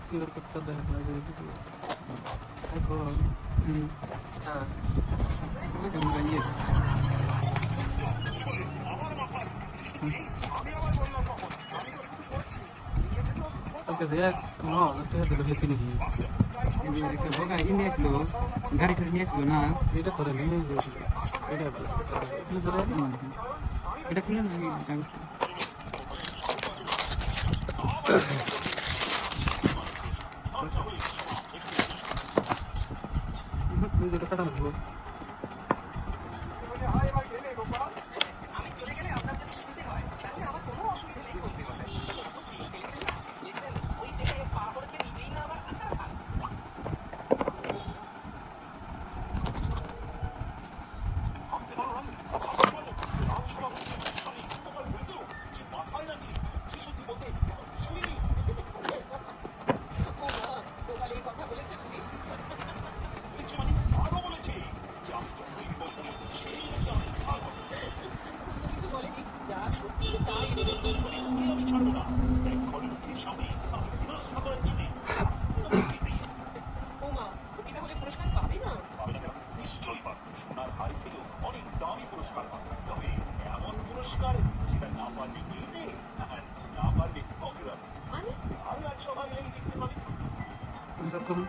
QR কোডটা দেখা যায় এখন হ্যাঁ ওকে দেখ না এটা দিল হেতি নাকি একটা বোকা নিয়েছিল গাড়ি করে নিয়েছিল না এটা করে নিয়ে এটা ধরে এটা ছিল না ভিডিওটা কাটা লাগবো এরকম